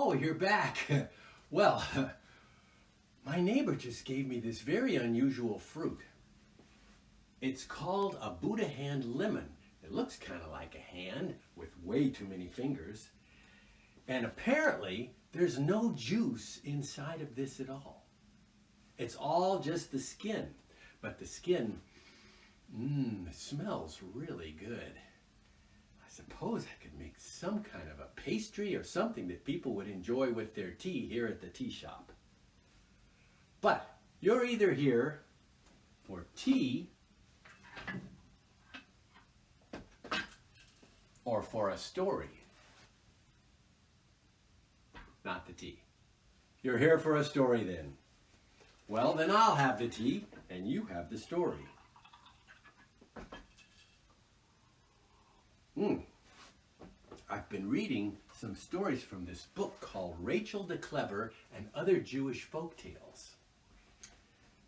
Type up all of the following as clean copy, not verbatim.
Oh, you're back. Well, my neighbor just gave me this very unusual fruit. It's called a Buddha hand lemon. It looks kind of like a hand with way too many fingers. And apparently, there's no juice inside of this at all. It's all just the skin. But the skin, smells really good. I suppose I could make some kind of a pastry or something that people would enjoy with their tea here at the tea shop. But you're either here for tea or for a story. Not the tea. You're here for a story then. Well, then I'll have the tea and you have the story. I've been reading some stories from this book called Rachel the Clever and Other Jewish Folk Tales.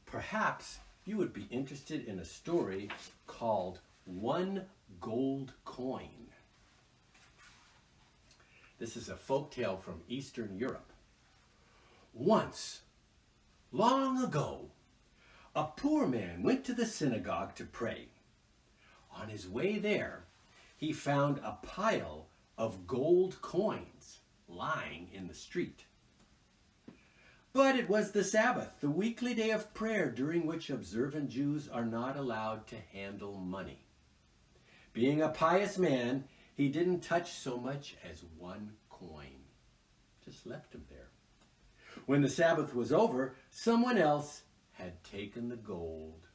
Perhaps you would be interested in a story called One Gold Coin. This is a folk tale from Eastern Europe. Once, long ago, a poor man went to the synagogue to pray. On his way there, he found a pile of gold coins lying in the street. But it was the Sabbath, the weekly day of prayer during which observant Jews are not allowed to handle money. Being a pious man, he didn't touch so much as one coin. Just left him there. When the Sabbath was over, someone else had taken the gold,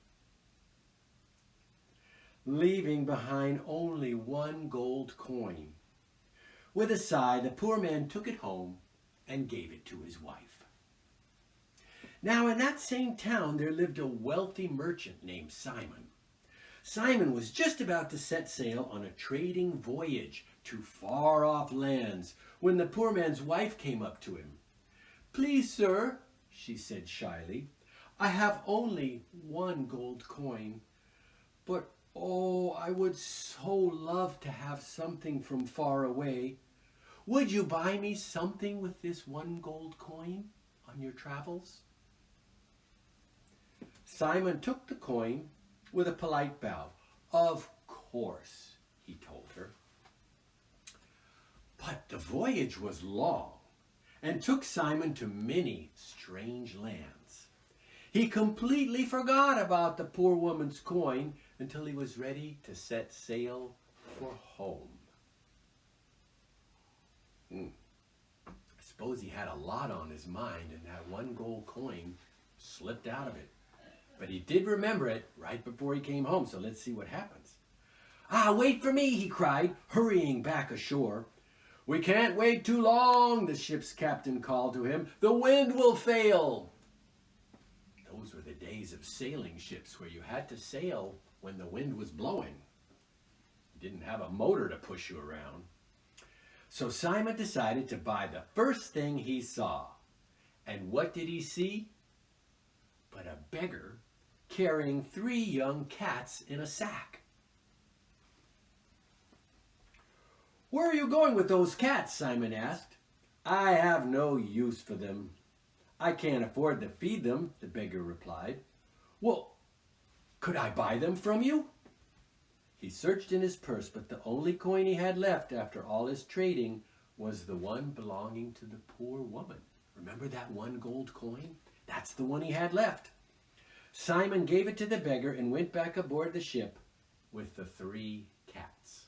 leaving behind only one gold coin. With a sigh, the poor man took it home and gave it to his wife. Now, in that same town, there lived a wealthy merchant named Simon. Simon was just about to set sail on a trading voyage to far-off lands when the poor man's wife came up to him. "Please, sir," she said shyly, "I have only one gold coin, but oh, I would so love to have something from far away. Would you buy me something with this one gold coin on your travels?" Simon took the coin with a polite bow. "Of course," he told her. But the voyage was long and took Simon to many strange lands. He completely forgot about the poor woman's coin until he was ready to set sail for home. I suppose he had a lot on his mind and that one gold coin slipped out of it. But he did remember it right before he came home, so let's see what happens. "Wait for me," he cried, hurrying back ashore. "We can't wait too long," the ship's captain called to him. "The wind will fail." Those were the days of sailing ships where you had to sail when the wind was blowing. You didn't have a motor to push you around. So Simon decided to buy the first thing he saw. And what did he see? But a beggar carrying 3 young cats in a sack. "Where are you going with those cats?" Simon asked. "I have no use for them. I can't afford to feed them," the beggar replied. "Well, could I buy them from you?" He searched in his purse, but the only coin he had left after all his trading was the one belonging to the poor woman. Remember that one gold coin? That's the one he had left. Simon gave it to the beggar and went back aboard the ship with the 3 cats.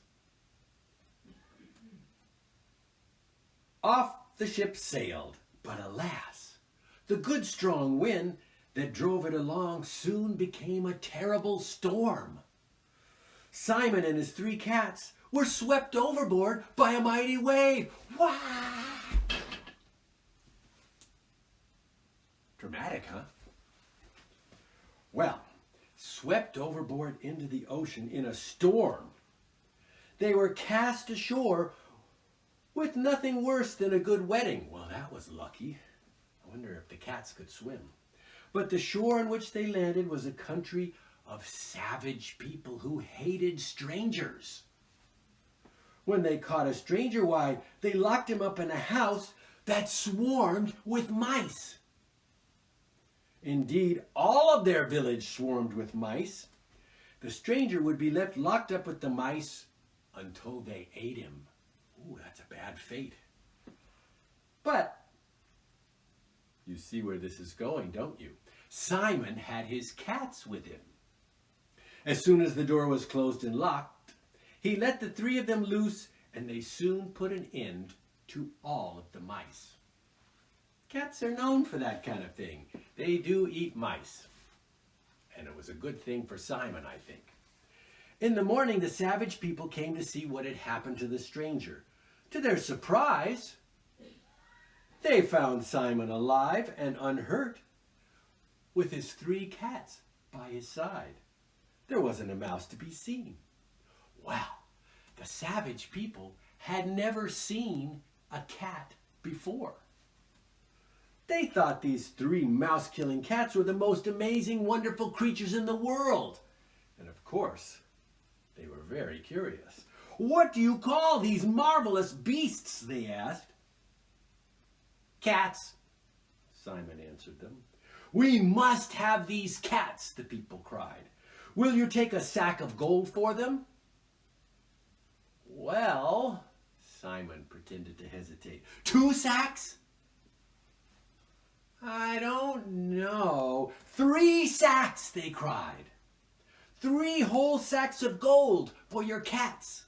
Off the ship sailed, but alas, the good strong wind that drove it along soon became a terrible storm. Simon and his 3 cats were swept overboard by a mighty wave. Wah! Dramatic, huh? Well, swept overboard into the ocean in a storm. They were cast ashore with nothing worse than a good wetting. Well, that was lucky. I wonder if the cats could swim. But the shore on which they landed was a country of savage people who hated strangers. When they caught a stranger, why, they locked him up in a house, that swarmed with mice. Indeed, all of their village swarmed with mice. The stranger would be left locked up with the mice until they ate him. Ooh, that's a bad fate. But you see where this is going, don't you? Simon had his cats with him. As soon as the door was closed and locked, he let the three of them loose, and they soon put an end to all of the mice. Cats are known for that kind of thing. They do eat mice. And it was a good thing for Simon, I think. In the morning, the savage people came to see what had happened to the stranger. To their surprise, they found Simon alive and unhurt, with his 3 cats by his side. There wasn't a mouse to be seen. Well, the savage people had never seen a cat before. They thought these 3 mouse-killing cats were the most amazing, wonderful creatures in the world. And of course, they were very curious. "What do you call these marvelous beasts?" they asked. "Cats," Simon answered them. "We must have these cats," the people cried. "Will you take a sack of gold for them?" "Well," Simon pretended to hesitate. "2 sacks?" "I don't know." "3 sacks," they cried. 3 whole sacks of gold for your cats."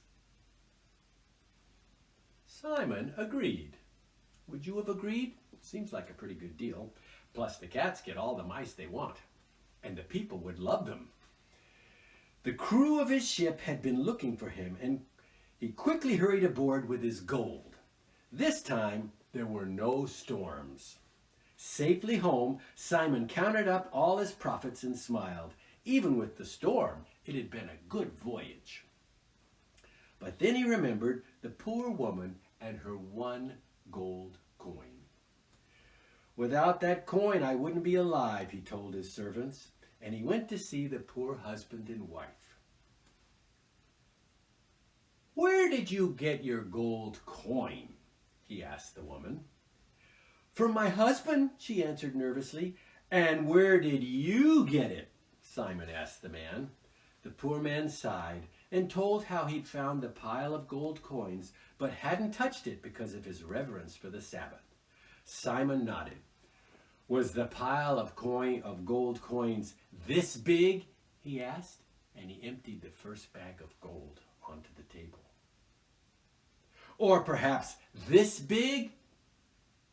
Simon agreed. Would you have agreed? Seems like a pretty good deal. Plus the cats get all the mice they want, and the people would love them. The crew of his ship had been looking for him, and he quickly hurried aboard with his gold. This time there were no storms. Safely home, Simon counted up all his profits and smiled. Even with the storm, it had been a good voyage. But then he remembered the poor woman and her 1 gold coin. "Without that coin, I wouldn't be alive," he told his servants, and he went to see the poor husband and wife. "Where did you get your gold coin?" he asked the woman. "From my husband," she answered nervously. "And where did you get it?" Simon asked the man. The poor man sighed and told how he'd found the pile of gold coins, but hadn't touched it because of his reverence for the Sabbath. Simon nodded. "Was the pile of gold coins this big?" he asked, and he emptied the first bag of gold onto the table. "Or perhaps this big?"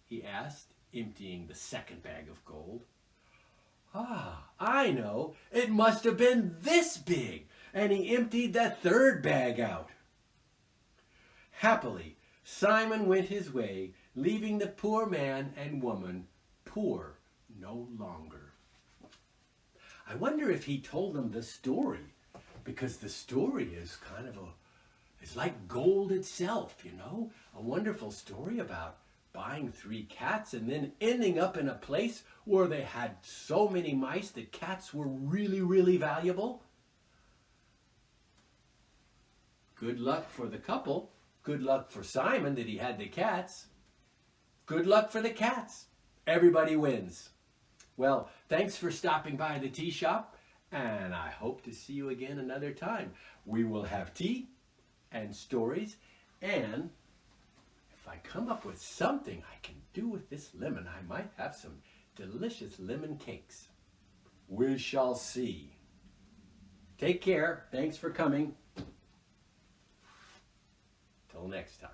he asked, emptying the second bag of gold. "Ah, I know. It must have been this big." And he emptied the third bag out. Happily, Simon went his way, leaving the poor man and woman poor no longer. I wonder if he told them the story, because the story is it's like gold itself, you know? A wonderful story about buying 3 cats and then ending up in a place where they had so many mice that cats were really, really valuable. Good luck for the couple. Good luck for Simon that he had the cats. Good luck for the cats. Everybody wins. Well, thanks for stopping by the tea shop, and I hope to see you again another time. We will have tea and stories, and if I come up with something I can do with this lemon, I might have some delicious lemon cakes. We shall see. Take care. Thanks for coming. Till next time.